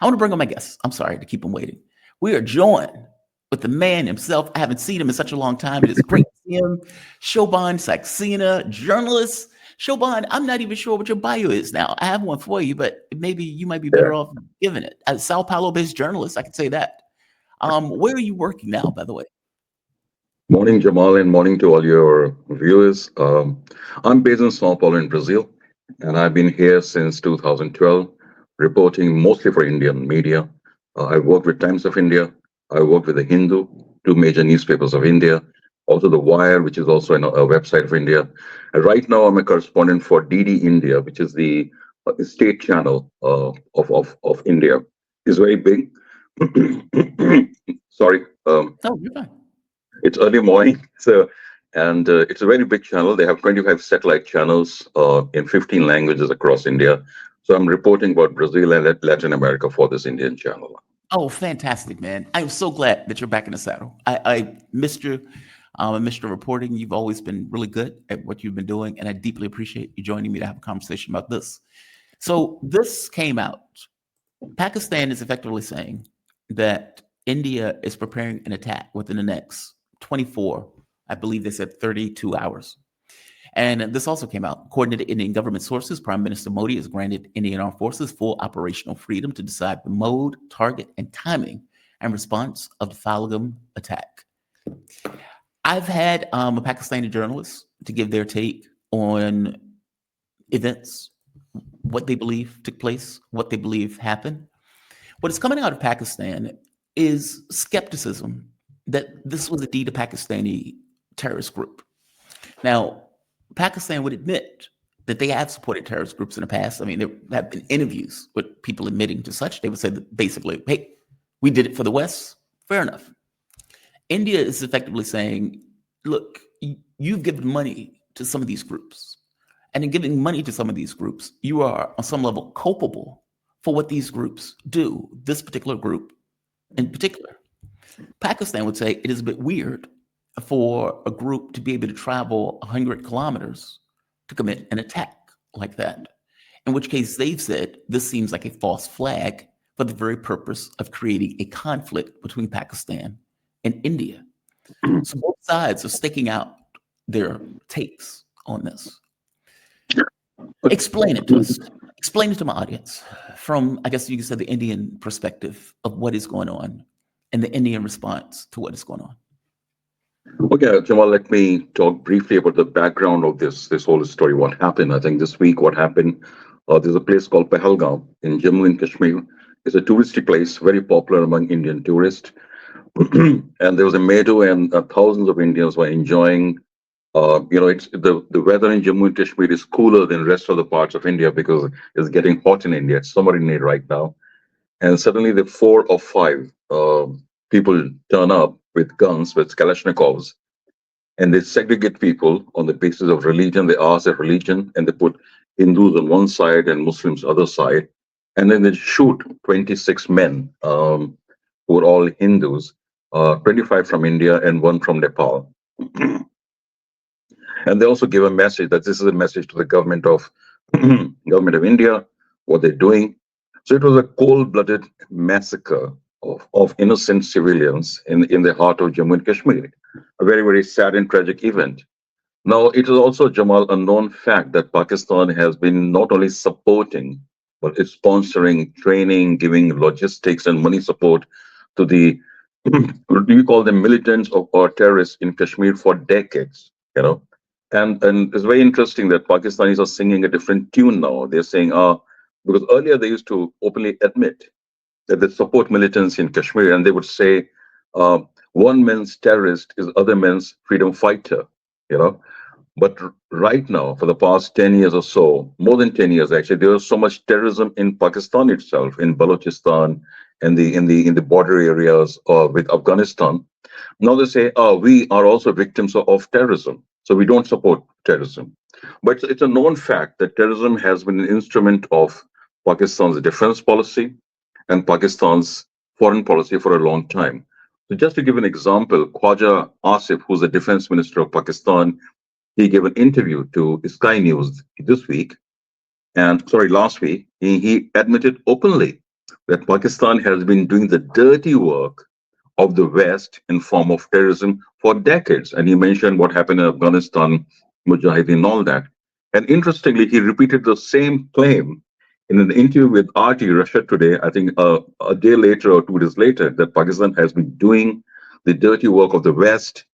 I want to bring on my guests. I'm sorry to keep him waiting. We are joined with the man himself. I haven't seen him in such a long time. It is great to see him. Shobhan Saxena, journalist. Shobhan, I'm not even sure what your bio is now. I have one for you, but maybe you might be better off giving it. As Sao Paulo-based journalist, I can say that. Where are you working now, by the way? Morning, Jamal, and morning to all your viewers. I'm based in Sao Paulo in Brazil, and I've been here since 2012, reporting mostly for Indian media. I worked with Times of India. I worked with the Hindu, two major newspapers of India, also the Wire, which is also a website of India. And right now, I'm a correspondent for DD India, which is the state channel of India. It's very big. Sorry. Oh, you're fine. It's early morning, so and it's a very big channel. They have 25 satellite channels in 15 languages across India. So I'm reporting about Brazil and Latin America for this Indian channel. Oh, fantastic, man. I'm so glad that you're back in the saddle. I missed you. I missed your reporting. You've always been really good at what you've been doing, and I deeply appreciate you joining me to have a conversation about this. So this came out. Pakistan is effectively saying that India is preparing an attack within the next 24, I believe they said 32 hours. And this also came out. According to Indian government sources, Prime Minister Modi has granted Indian Armed Forces full operational freedom to decide the mode, target, and timing and response of the Falgam attack. I've had a Pakistani journalist to give their take on events, what they believe took place, what they believe happened. What is coming out of Pakistan is skepticism that this was indeed a Pakistani terrorist group. Now, Pakistan would admit that they have supported terrorist groups in the past. I mean, there have been interviews with people admitting to such. They would say that basically, hey, we did it for the West. Fair enough. India is effectively saying, look, you've given money to some of these groups. And in giving money to some of these groups, you are on some level culpable for what these groups do, this particular group in particular. Pakistan would say it is a bit weird for a group to be able to travel 100 kilometers to commit an attack like that. In which case, they've said this seems like a false flag for the very purpose of creating a conflict between Pakistan and India. So both sides are sticking out their takes on this. Explain it to us. Explain it to my audience from, I guess you could say, the Indian perspective of what is going on and the Indian response to what is going on. Okay, Jamal, let me talk briefly about the background of this whole story. What happened? I think this week, what happened? There's a place called Pahalgam in Jammu and Kashmir. It's a touristy place, very popular among Indian tourists. And there was a meadow, and thousands of Indians were enjoying. It's the weather in Jammu and Kashmir is cooler than rest of the parts of India because it's getting hot in India. It's summer in India right now, and suddenly the 4 or 5 people turn up with guns, with Kalashnikovs, and they segregate people on the basis of religion. They ask their religion, and they put Hindus on one side and Muslims other side, and then they shoot 26 men who were all Hindus, 25 from India and one from Nepal. And they also give a message that this is a message to the government of government of India, what they're doing. So it was a cold-blooded massacre of innocent civilians in the heart of Jammu and Kashmir. A very, very sad and tragic event. Now, it is also, Jamal, a known fact that Pakistan has been not only supporting, but it's sponsoring, training, giving logistics and money support to the, do you call them militants or terrorists in Kashmir for decades, you know? And it's very interesting that Pakistanis are singing a different tune now. They're saying, because earlier they used to openly admit that they support militants in Kashmir, and they would say, one man's terrorist is other man's freedom fighter, you know. But right now, for the past 10 years or so, more than 10 years actually, there is so much terrorism in Pakistan itself, in Balochistan, and in the border areas with Afghanistan. Now they say, we are also victims of terrorism, so we don't support terrorism. But it's a known fact that terrorism has been an instrument of Pakistan's defense policy and Pakistan's foreign policy for a long time. So just to give an example, Khwaja Asif, who's the defense minister of Pakistan, he gave an interview to Sky News last week. He admitted openly that Pakistan has been doing the dirty work of the West in form of terrorism for decades. And he mentioned what happened in Afghanistan, Mujahideen, and all that. And interestingly, he repeated the same claim in an interview with RT Russia Today, I think a day later or 2 days later, that Pakistan has been doing the dirty work of the West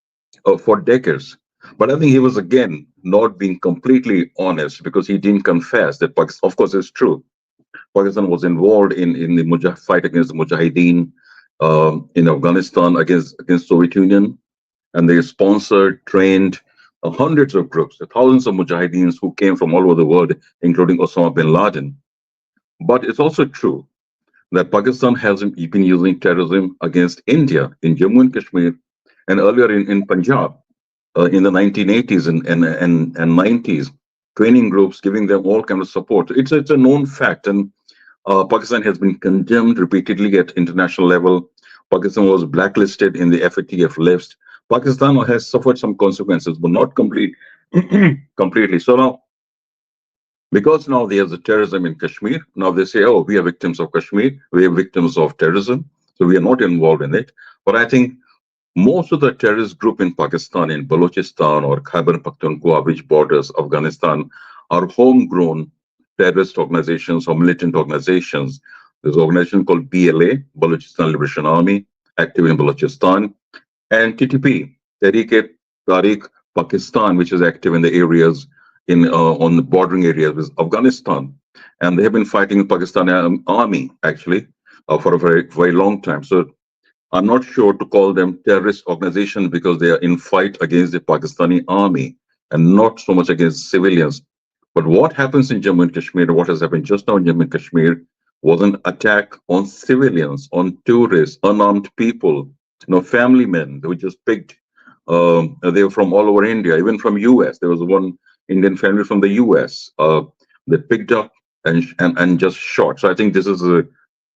for decades. But I think he was again not being completely honest because he didn't confess that Pakistan, of course, it's true. Pakistan was involved in the fight against the Mujahideen in Afghanistan against Soviet Union, and they sponsored, trained hundreds of groups, thousands of Mujahideens who came from all over the world, including Osama bin Laden. But it's also true that Pakistan has been using terrorism against India in Jammu and Kashmir and earlier in Punjab in the 1980s and 90s, training groups, giving them all kind of support. It's a known fact, and Pakistan has been condemned repeatedly at international level. Pakistan was blacklisted in the FATF list. Pakistan has suffered some consequences, but not completely. So now, because now there's a terrorism in Kashmir, now they say, oh, we are victims of Kashmir, we are victims of terrorism, so we are not involved in it. But I think most of the terrorist group in Pakistan, in Balochistan or Khyber Pakhtunkhwa, which borders Afghanistan, are homegrown terrorist organizations or militant organizations. There's an organization called BLA, Balochistan Liberation Army, active in Balochistan, and TTP, Tehreek-e-Tariq Pakistan, which is active in the areas on the bordering areas with Afghanistan, and they have been fighting the Pakistani army actually for a very very long time. So I'm not sure to call them terrorist organizations because they are in fight against the Pakistani army and not so much against civilians. But what happens in Jammu and Kashmir, what has happened just now in Jammu and Kashmir, was an attack on civilians, on tourists, unarmed people, family men. They were just picked. They were from all over India, even from US. There was one Indian family from the US that picked up and just shot. So I think this is a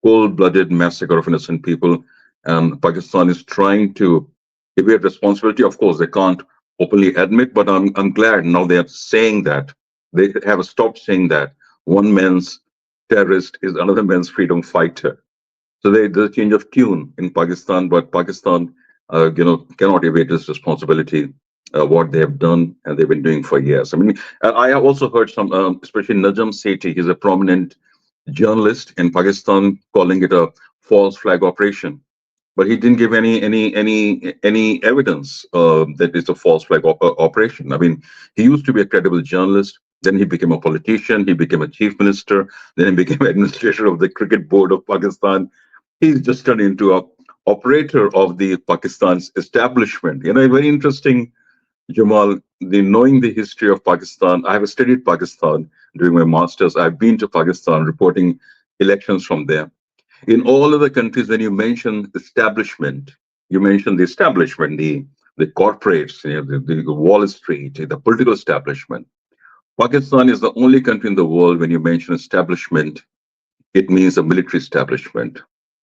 cold-blooded massacre of innocent people, and Pakistan is trying to evade responsibility. Of course, they can't openly admit, but I'm glad now they are saying that. They have stopped saying that one man's terrorist is another man's freedom fighter. So there's a change of tune in Pakistan, but Pakistan, cannot evade this responsibility. What they have done and they've been doing for years. I mean, I have also heard some, especially Najam Sethi, he's a prominent journalist in Pakistan, calling it a false flag operation. But he didn't give any evidence that it's a false flag operation. I mean, he used to be a credible journalist. Then he became a politician. He became a chief minister. Then he became administrator of the cricket board of Pakistan. He's just turned into a operator of the Pakistan's establishment. Very interesting, Jamal. Knowing the history of Pakistan, I have studied Pakistan during my masters. I've been to Pakistan reporting elections from there. In all other countries, when you mention establishment, you mention the establishment, the corporates, the Wall Street, the political establishment. Pakistan is the only country in the world when you mention establishment, it means a military establishment,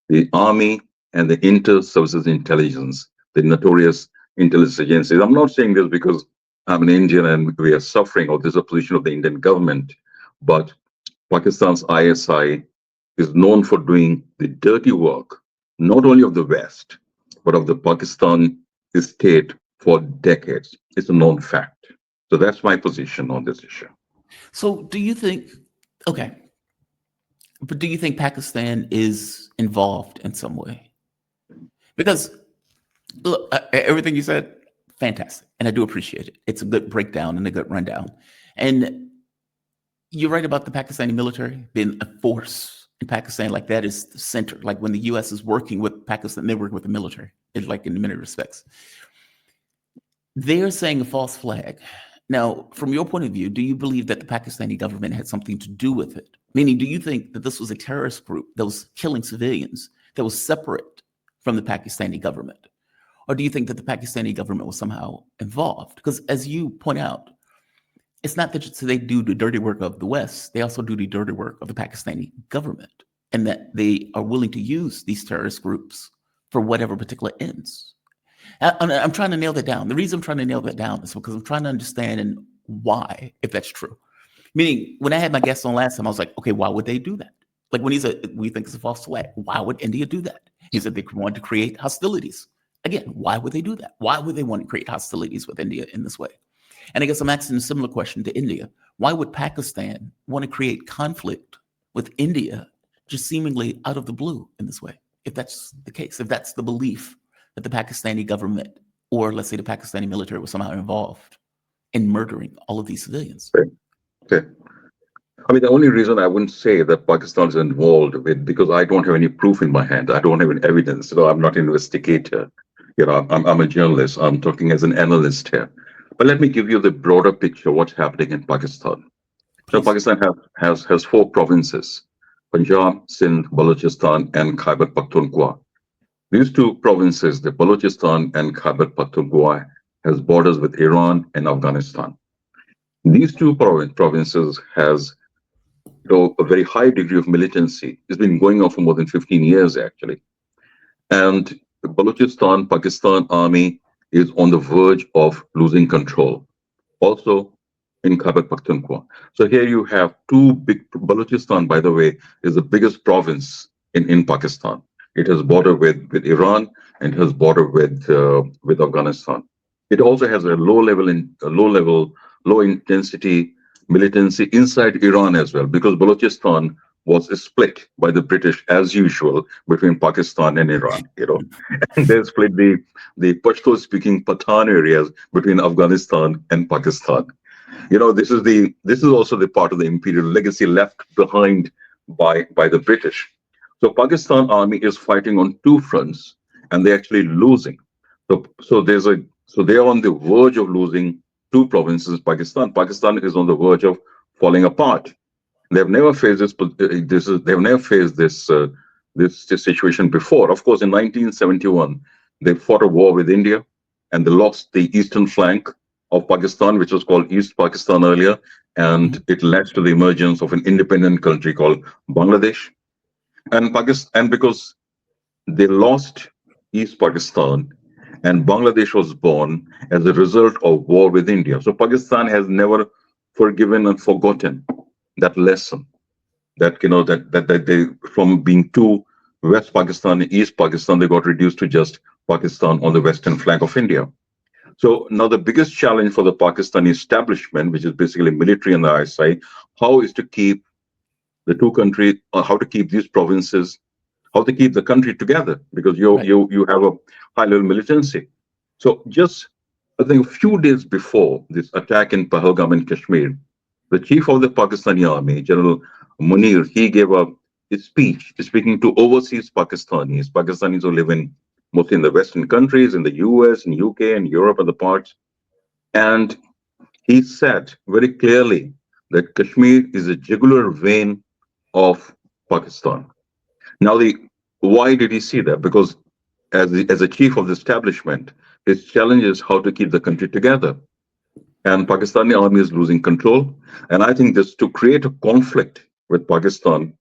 the army and the inter-services intelligence, the notorious intelligence agencies. I'm not saying this because I'm an Indian and we are suffering, or there's a position of the Indian government, but Pakistan's ISI is known for doing the dirty work, not only of the West, but of the Pakistan state for decades. It's a known fact. So that's my position on this issue. So do you think, okay, but do you think Pakistan is involved in some way? Because look, everything you said, fantastic. And I do appreciate it. It's a good breakdown and a good rundown. And you're right about the Pakistani military being a force in Pakistan. Like that is the center. Like when the US is working with Pakistan, they work with the military, like in many respects. They're saying a false flag. Now, from your point of view, do you believe that the Pakistani government had something to do with it? Meaning, do you think that this was a terrorist group that was killing civilians that was separate from the Pakistani government? Or do you think that the Pakistani government was somehow involved? Because as you point out, it's not that they do the dirty work of the West, they also do the dirty work of the Pakistani government, and that they are willing to use these terrorist groups for whatever particular ends. I'm trying to nail that down. The reason I'm trying to nail that down is because I'm trying to understand and why, if that's true. Meaning, when I had my guests on last time, I was like, okay, why would they do that? Like when he said, we think it's a false flag. Why would India do that? He said they wanted to create hostilities. Again, why would they do that? Why would they want to create hostilities with India in this way? And I guess I'm asking a similar question to India. Why would Pakistan want to create conflict with India just seemingly out of the blue in this way? If that's the case, if that's the belief that the Pakistani government or let's say the Pakistani military was somehow involved in murdering all of these civilians. Okay. Okay. I mean, the only reason I wouldn't say that Pakistan is involved with, because I don't have any proof in my hand. I don't have any evidence. I'm not an investigator. I'm a journalist. I'm talking as an analyst here. But let me give you the broader picture of what's happening in Pakistan. So Please. Pakistan has four provinces: Punjab, Sindh, Balochistan, and Khyber Pakhtunkhwa. These two provinces, the Balochistan and Khyber Pakhtunkhwa, has borders with Iran and Afghanistan. These two provinces has a very high degree of militancy. It's been going on for more than 15 years, actually. And the Balochistan Pakistan army is on the verge of losing control. Also in Khyber Pakhtunkhwa. So here you have two big. Balochistan, by the way, is the biggest province in Pakistan. It has border with Iran and has border with Afghanistan. It also has low intensity militancy inside Iran as well, because Balochistan was split by the British as usual between Pakistan and Iran, and they split the Pashto speaking Pathan areas between Afghanistan and Pakistan. This is also the part of the imperial legacy left behind by the British. So Pakistan army is fighting on two fronts, and they're actually losing. So they are on the verge of losing two provinces. Pakistan is on the verge of falling apart. They've never faced they've never faced this situation before. Of course, in 1971, they fought a war with India, and they lost the eastern flank of Pakistan, which was called East Pakistan earlier, and it led to the emergence of an independent country called Bangladesh. And because they lost East Pakistan, and Bangladesh was born as a result of war with India. So Pakistan has never forgiven and forgotten that lesson, that that they, from being two West Pakistan and East Pakistan, they got reduced to just Pakistan on the western flank of India. So now the biggest challenge for the Pakistani establishment, which is basically military on the ISI, how is to keep the two countries, how to keep these provinces, how to keep the country together, because Right. you have a high level militancy. So just I think a few days before this attack in Pahalgam in Kashmir, the chief of the Pakistani army, General Munir, he gave a speech speaking to overseas Pakistanis who live in mostly in the Western countries, in the US, in UK, and Europe, other parts. And he said very clearly that Kashmir is a jugular vein of Pakistan. Now, the why did he see that? Because as a chief of the establishment, his challenge is how to keep the country together. And Pakistani army is losing control. And I think this to create a conflict with Pakistan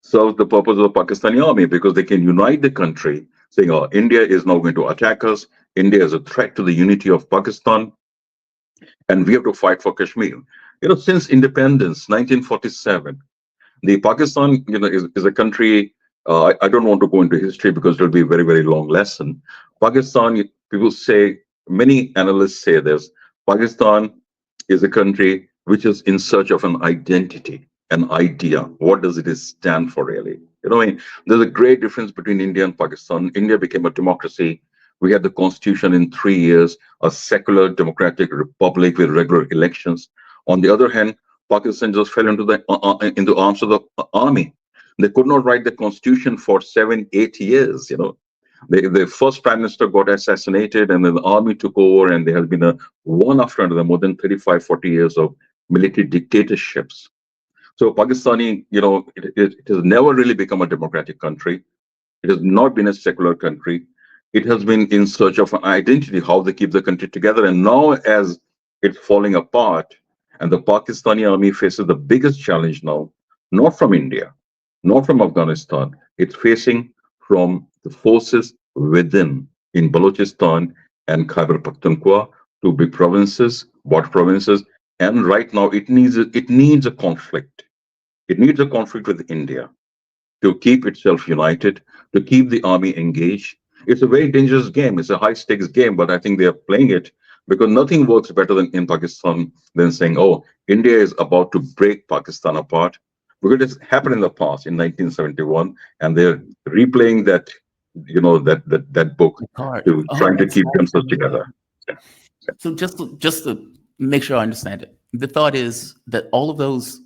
serves the purpose of the Pakistani army, because they can unite the country, saying, "Oh, India is now going to attack us. India is a threat to the unity of Pakistan, and we have to fight for Kashmir." Since independence, 1947, the Pakistan, is a country. I don't want to go into history because it will be a very, very long lesson. Pakistan, people say, many analysts say this: Pakistan is a country which is in search of an identity, an idea. What does it stand for, really? I mean, there's a great difference between India and Pakistan. India became a democracy. We had the constitution in 3 years, a secular democratic republic with regular elections. On the other hand, Pakistan just fell into the arms of the army. They could not write the constitution for 7, 8 years. The first prime minister got assassinated, and then the army took over, and there has been a one after another, more than 35, 40 years of military dictatorships. So Pakistani, it has never really become a democratic country. It has not been a secular country. It has been in search of an identity, how they keep the country together. And now, as it's falling apart, and the Pakistani army faces the biggest challenge now, not from India, not from Afghanistan, it's facing from the forces within in Balochistan and Khyber Pakhtunkhwa, two big provinces, border provinces. And right now, it needs a conflict. It needs a conflict with India. to keep itself united, to keep the army engaged. It's a very dangerous game. It's a high stakes game, but I think they are playing it because nothing works better than in Pakistan than saying, "Oh, India is about to break Pakistan apart," because it's happened in the past in 1971, and they're replaying that, that book The card. to Oh, trying to that's keep themselves fascinating. together. So just to make sure I understand it, the thought is that all of those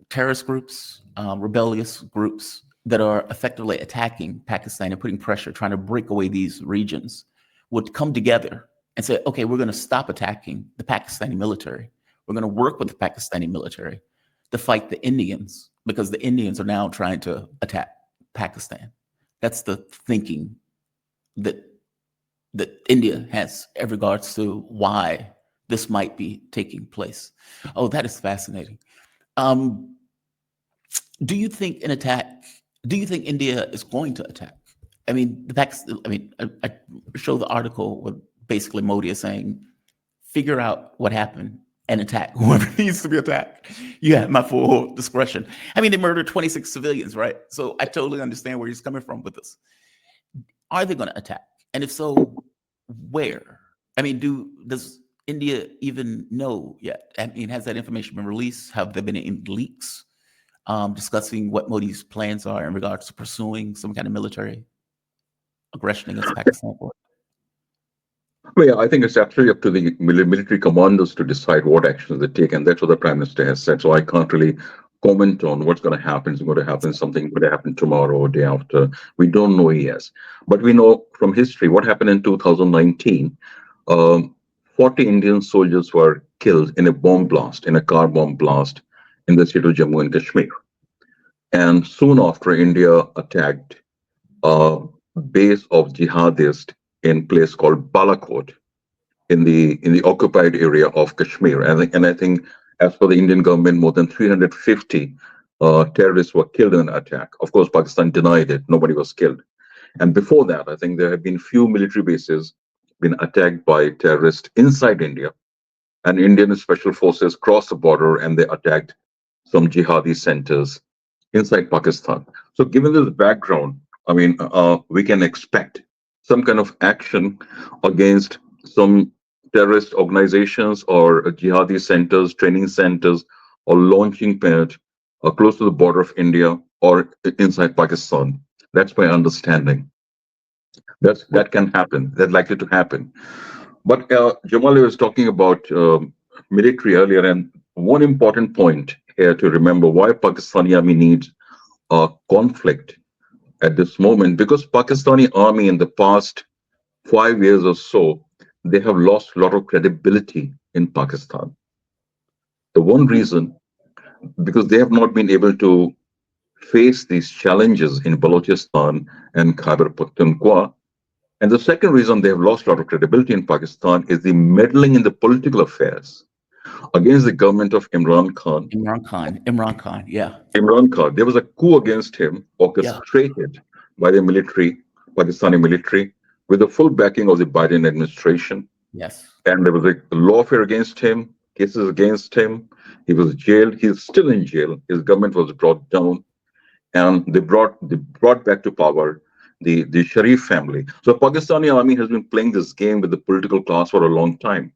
terrorist groups, rebellious groups that are effectively attacking Pakistan and putting pressure, trying to break away these regions, would come together and say, okay, we're going to stop attacking the Pakistani military. We're going to work with the Pakistani military to fight the Indians because the Indians are now trying to attack Pakistan. That's the thinking that India has in regards to why this might be taking place. Oh, that is fascinating. Um, do you think an attack? Do you think India is going to attack? I mean, I show the article with basically Modi is saying, figure out what happened and attack whoever needs to be attacked. You have my full discretion. I mean, they murdered 26 civilians, right? So I totally understand where he's coming from with this. Are they going to attack? And if so, where? I mean, does India even know yet? I mean, has that information been released? Have there been any leaks discussing what Modi's plans are in regards to pursuing some kind of military aggression against Pakistan? Well, yeah, I think it's absolutely up to the military commanders to decide what actions they take, and that's what the prime minister has said. So I can't really comment on what's going to happen. Is going to happen something going to happen tomorrow or day after. We don't know yet, but we know from history what happened in 2019. 40 Indian soldiers were killed in a bomb blast, in a car bomb blast in the state of Jammu and Kashmir. And soon after, India attacked a base of jihadists in place called Balakot in the occupied area of Kashmir. And I think, as per the Indian government, more than 350 terrorists were killed in an attack. Of course, Pakistan denied it. Nobody was killed. And before that, I think there have been few military bases been attacked by terrorists inside India. And Indian special forces crossed the border and they attacked some jihadi centers inside Pakistan. So, given this background, I mean, we can expect some kind of action against some terrorist organizations or jihadi centers, training centers, or launching pad close to the border of India or inside Pakistan. That's my understanding. That can happen. That's likely to happen. But Jamal was talking about military earlier, and one important point here to remember why Pakistani army needs a conflict at this moment, because Pakistani army in the past 5 years or so, they have lost a lot of credibility in Pakistan. The one reason, because they have not been able to face these challenges in Balochistan and Khyber Pakhtunkhwa. And the second reason they have lost a lot of credibility in Pakistan is the meddling in the political affairs against the government of Imran Khan. Imran Khan, yeah, Imran Khan, there was a coup against him yeah, orchestrated by the military, Pakistani military, with the full backing of the Biden administration. yes, And there was a lawfare against him, cases against him. He was jailed. He's still in jail. His government was brought down, and they brought back to power the Sharif family. So Pakistani army has been playing this game with the political class for a long time.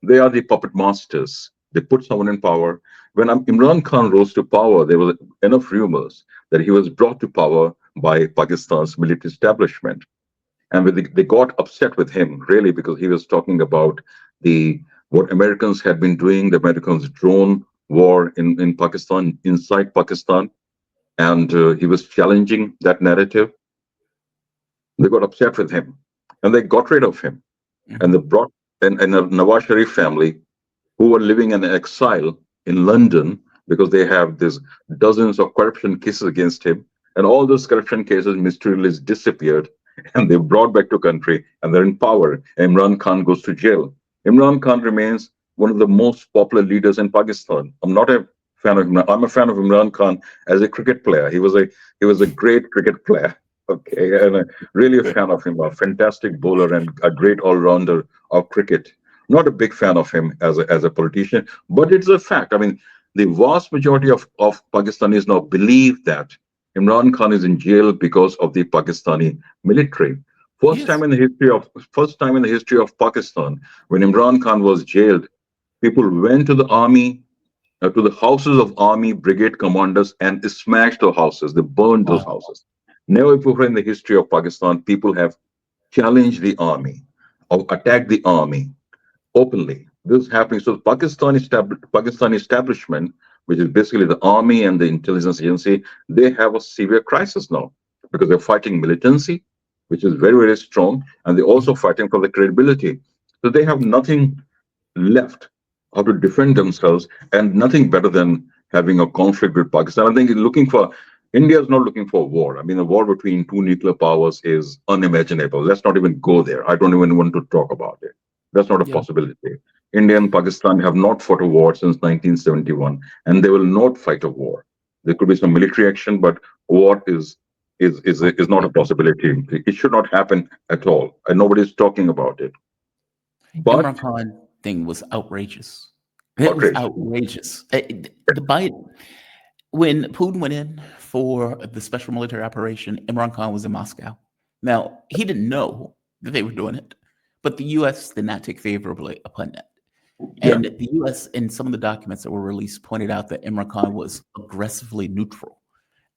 They are the puppet masters. They put someone in power. When Imran Khan rose to power, there was enough rumors that he was brought to power by Pakistan's military establishment, and they got upset with him really because he was talking about the what Americans had been doing, the Americans' drone war in Pakistan, inside Pakistan, and he was challenging that narrative. They got upset with him, and they got rid of him, and they hmm brought and a Nawaz Sharif family who were living in exile in London because they have these dozens of corruption cases against him, and all those corruption cases mysteriously disappeared, and they brought back to country, and they're in power. Imran Khan goes to jail. Imran Khan remains one of the most popular leaders in Pakistan. I'm not a fan of Imran. I'm a fan of Imran Khan as a cricket player. He was a great cricket player. Okay, and really a fan of him, a fantastic bowler and a great all-rounder of cricket. Not a big fan of him as a politician, but it's a fact. I mean, the vast majority of Pakistanis now believe that Imran Khan is in jail because of the Pakistani military. He First time is. in the history of first time in the history of Pakistan, when Imran Khan was jailed, people went to the army, to the houses of army brigade commanders and smashed the houses. They burned those Wow. houses. Never before in the history of Pakistan, people have challenged the army or attacked the army openly. This is happening. So Pakistan establishment, which is basically the army and the intelligence agency, they have a severe crisis now because they're fighting militancy, which is very, very strong, and they're also Mhm. fighting for the credibility. So they have nothing left how to defend themselves and nothing better than having a conflict with Pakistan. I think India is not looking for a war. I mean, a war between two nuclear powers is unimaginable. Let's not even go there. I don't even want to talk about it. That's not a Yeah. possibility. India and Pakistan have not fought a war since 1971, and they will not fight a war. There could be some military action, but war is not a possibility. It should not happen at all, and nobody's talking about it. Imran But Khan thing was outrageous. It was outrage. outrageous. The Biden, when Putin went in for the special military operation, Imran Khan was in Moscow. Now, he didn't know that they were doing it, but the U.S. did not take favorably upon that. Yeah. And the U.S., in some of the documents that were released, pointed out that Imran Khan was aggressively neutral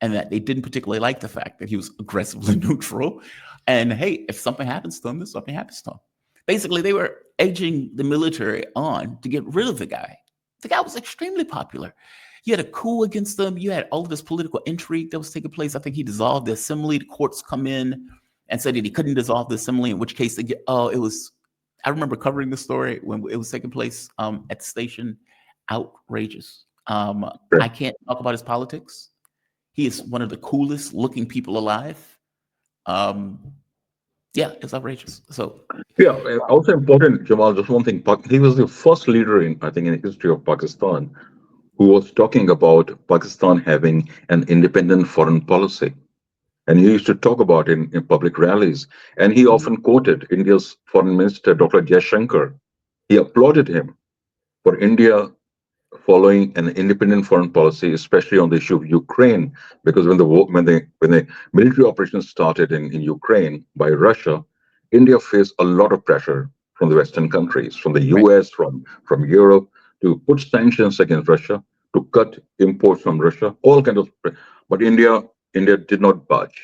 and that they didn't particularly like the fact that he was aggressively neutral. And hey, if something happens to him, then something happens to him. Basically, they were edging the military on to get rid of the guy. The guy was extremely popular. You had a coup against them. You had all of this political intrigue that was taking place. I think he dissolved the assembly. The courts come in and said that he couldn't dissolve the assembly, in which case they get, oh, it was, I remember covering the story when it was taking place at the station. Outrageous. I can't talk about his politics. He is one of the coolest looking people alive. Um, yeah, it's outrageous. So, Yeah, also important, Jamal, just one thing. He was the first leader in, I think, in the history of Pakistan who was talking about Pakistan having an independent foreign policy. And he used to talk about it in public rallies. And he mhm, often quoted India's foreign minister, Dr. Jaishankar. He applauded him for India following an independent foreign policy, especially on the issue of Ukraine, because when the military operations started in Ukraine by Russia, India faced a lot of pressure from the Western countries, from the right. US, from Europe, to put sanctions against Russia, to cut imports from Russia, all kind of. But India did not budge.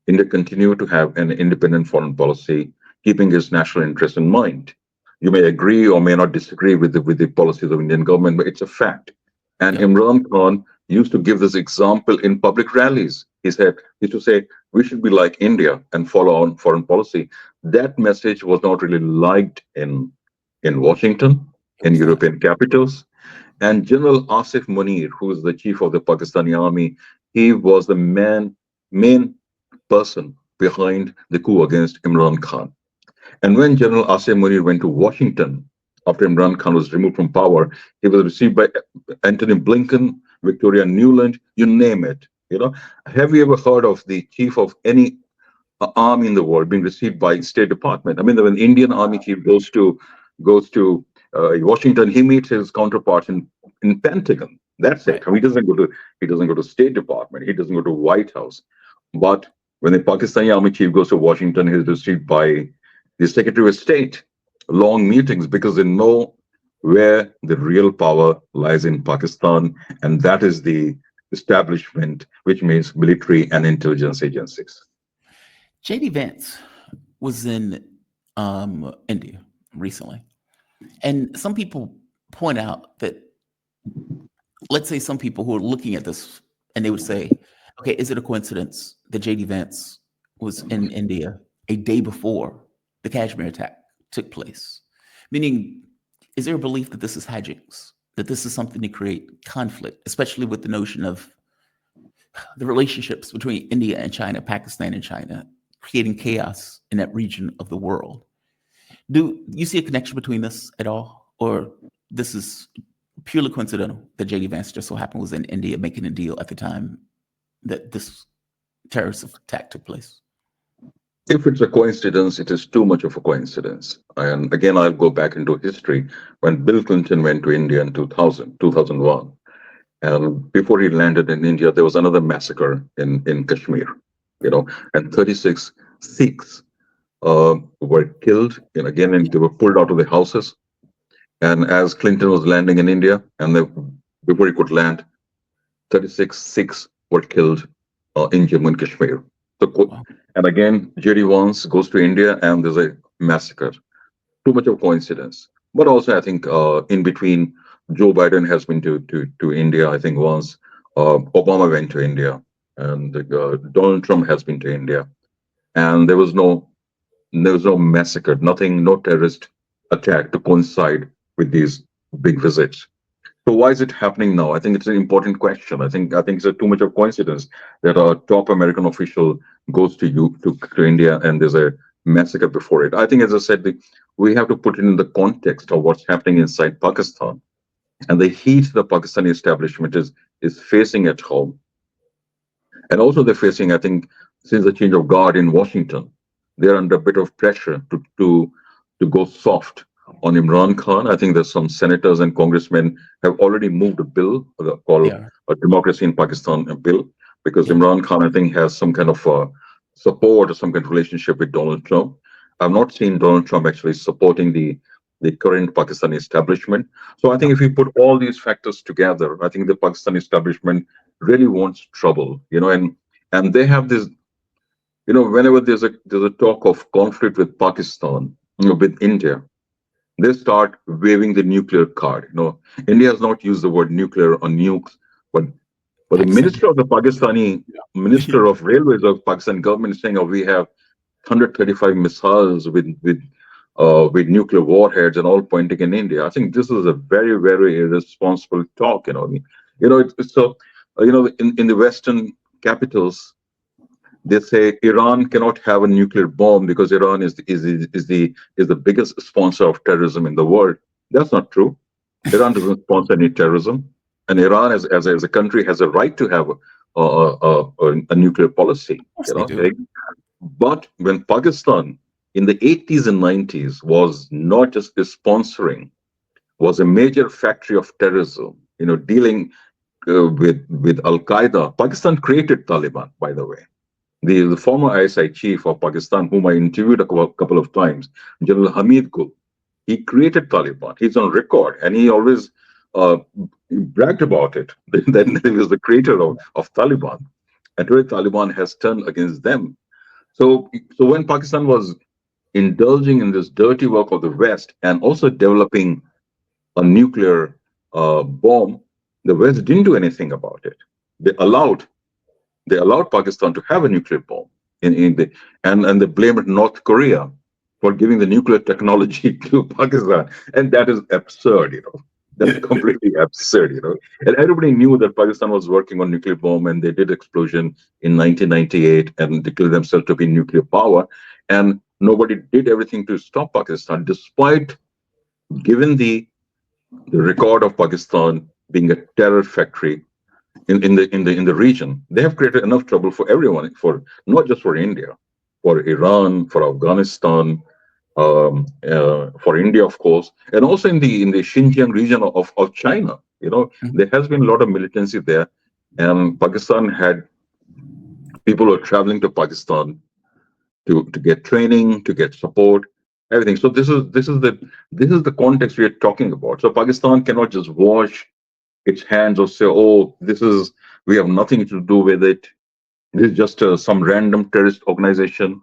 India continued to have an independent foreign policy, keeping its national interest in mind. You may agree or may not disagree with the policies of Indian government, but it's a fact. And Yep. Imran Khan used to give this example in public rallies. He used to say, we should be like India and follow on foreign policy. That message was not really liked in Washington, It in was not. European capitals. And General Asif Munir, who is the chief of the Pakistani army, he was the main person behind the coup against Imran Khan. And when General Asim Munir went to Washington after Imran Khan was removed from power, he was received by Antony Blinken, Victoria Nuland, you name it. Have you ever heard of the chief of any army in the world being received by State Department? I mean, when the Indian Army chief goes to Washington, he meets his counterparts in Pentagon. That's it. Right. I mean, he doesn't go to State Department. He doesn't go to White House. But when the Pakistani army chief goes to Washington, he's received by the Secretary of State. Long meetings because they know where the real power lies in Pakistan, and that is the establishment, which means military and intelligence agencies. JD Vance was in India recently. And some people point out that, let's say, some people who are looking at this and they would say, okay, is it a coincidence that JD Vance was in India a day before the Kashmir attack took place? Meaning, is there a belief that this is hijinks, that this is something to create conflict, especially with the notion of the relationships between India and China, Pakistan and China, creating chaos in that region of the world? Do you see a connection between this at all? Or this is purely coincidental that JD Vance just so happened was in India making a deal at the time that this terrorist attack took place? If it's a coincidence, it is too much of a coincidence. And again, I'll go back into history when Bill Clinton went to India in 2001. And before he landed in India, there was another massacre in Kashmir, and 36 Sikhs were killed. And again, and they were pulled out of the houses. And as Clinton was landing in India, and before he could land, 36 Sikhs were killed in Jammu and Kashmir. Wow. And again, JD Vance goes to India, and there's a massacre. Too much of coincidence. But also, I think in between, Joe Biden has been to India. I think once Obama went to India, and Donald Trump has been to India, and there was no massacre, nothing, no terrorist attack to coincide with these big visits. So why is it happening now? I think it's an important question. I think it's too much of coincidence that a top American official goes to India and there's a massacre before it. I think, as I said, we have to put it in the context of what's happening inside Pakistan and the heat the Pakistani establishment is facing at home, and also they're facing, I think, since the change of guard in Washington, they're under a bit of pressure to go soft on Imran Khan. I think there's some senators and congressmen have already moved a bill called Yeah. a Democracy in Pakistan bill, because Yeah. Imran Khan, I think, has some kind of support or some kind of relationship with Donald Trump. I've not seen Donald Trump actually supporting the current Pakistani establishment. So I think if Okay. we put all these factors together, I think the Pakistani establishment really wants trouble, and they have this, whenever there's a talk of conflict with Pakistan, with India, they start waving the nuclear card. India has not used the word nuclear or nukes, but the Pakistan. minister of the Pakistani Yeah. minister of railways of Pakistan government is saying, "Oh, we have 135 missiles with nuclear warheads and all pointing in India." I think this is a very, very irresponsible talk. It's so, in the Western capitals, they say Iran cannot have a nuclear bomb because Iran is the biggest sponsor of terrorism in the world. That's not true. Iran doesn't sponsor any terrorism, and Iran, as a country, has a right to have a nuclear policy. Of course they do. But when Pakistan in the 80s and 90s was not just sponsoring, was a major factory of terrorism, dealing with Al Qaeda. Pakistan created Taliban, by the way. The former ISI chief of Pakistan, whom I interviewed a couple of times, General Hamid Gul, he created Taliban. He's on record, and he always uh, bragged about it. That he was the creator of Taliban, and today Taliban has turned against them. So when Pakistan was indulging in this dirty work of the West and also developing a nuclear bomb, the West didn't do anything about it. They allowed they allowed Pakistan to have a nuclear bomb and they blamed North Korea for giving the nuclear technology to Pakistan. And that is absurd. That's completely absurd. And everybody knew that Pakistan was working on nuclear bomb, and they did explosion in 1998 and declared themselves to be nuclear power. And nobody did everything to stop Pakistan, despite given the record of Pakistan being a terror factory in the region. They have created enough trouble for everyone, for not just for India, for Iran, for Afghanistan, for India, of course, and also in the Xinjiang region of China. Mhm. There has been a lot of militancy there, and Pakistan had people who are traveling to Pakistan to get training, to get support, everything. So this is the context we are talking about. So Pakistan cannot just wash its hands or say, "Oh, we have nothing to do with it. This is just some random terrorist organization."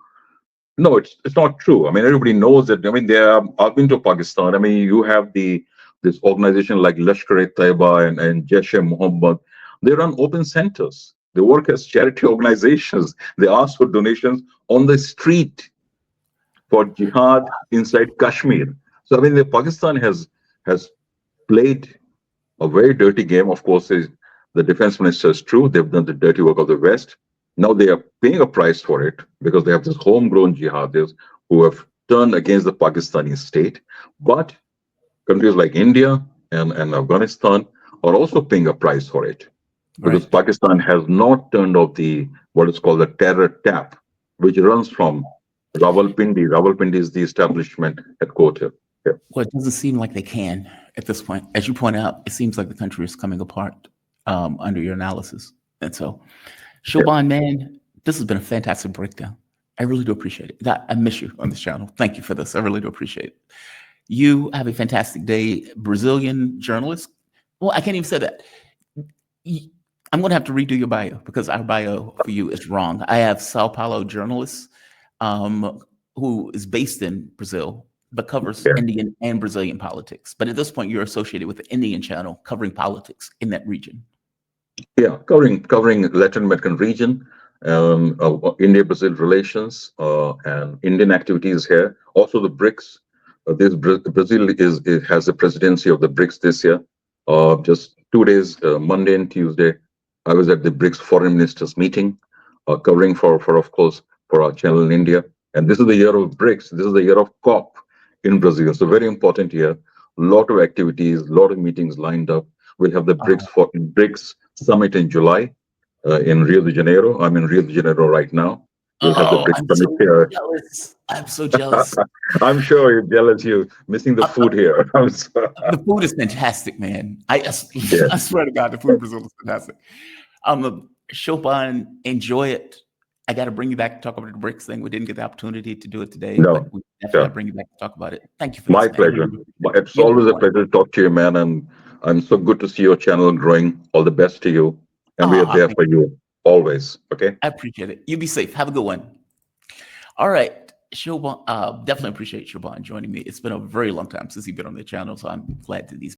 No, it's not true. I mean, everybody knows that. I mean, I've been to Pakistan. I mean, you have this organization like Lashkar-e-Taiba and Jaish-e-Mohammed. They run open centers. They work as charity organizations. They ask for donations on the street for jihad inside Kashmir. So I mean, Pakistan has played a very dirty game. Of course, the defense minister is true. They've done the dirty work of the West. Now they are paying a price for it because they have this homegrown jihadis who have turned against the Pakistani state. But countries like India and Afghanistan are also paying a price for it because Right. Pakistan has not turned off the what is called the terror tap, which runs from Rawalpindi. Rawalpindi is the establishment headquarters. Well, it doesn't seem like they can at this point. As you point out, it seems like the country is coming apart. under your analysis. And so, Yeah. Shobhan, man, this has been a fantastic breakdown. I really do appreciate it. I miss you on this channel. Thank you for this. I really do appreciate it. You have a fantastic day, Brazilian journalist. Well, I can't even say that. I'm going to have to redo your bio because our bio for you is wrong. I have Sao Paulo journalist who is based in Brazil, but covers Yeah. Indian and Brazilian politics. But at this point, you're associated with the Indian channel covering politics in that region. Yeah, covering Latin American region, India-Brazil relations, and Indian activities here. Also the BRICS. Brazil has the presidency of the BRICS this year. Just 2 days, Monday and Tuesday, I was at the BRICS foreign ministers meeting, covering for of course for our channel in India. And this is the year of BRICS. This is the year of COP in Brazil. So very important year. Lot of activities, lot of meetings lined up. We'll have the BRICS Summit in July in Rio de Janeiro. I'm in Rio de Janeiro right now. We'll have the Oh, BRICS I'm Summit so here. jealous. I'm so jealous. I'm sure you're jealous. You're missing the food here. The food is fantastic, man. Yeah. I swear to God, the food in Brazil is fantastic. Chopin, enjoy it. I got to bring you back to talk about the BRICS thing. We didn't get the opportunity to do it today, No. but we definitely got Sure. to bring you back to talk about it. Thank you for My this, man. I pleasure. really do appreciate it. It's You have always good a one. pleasure to talk to you, man. And I'm so good to see your channel growing. All the best to you. And we are there Thank for you always. Okay. I appreciate it. You be safe. Have a good one. All right. Shobhan, definitely appreciate Shobhan joining me. It's been a very long time since he's been on the channel, so I'm glad that he's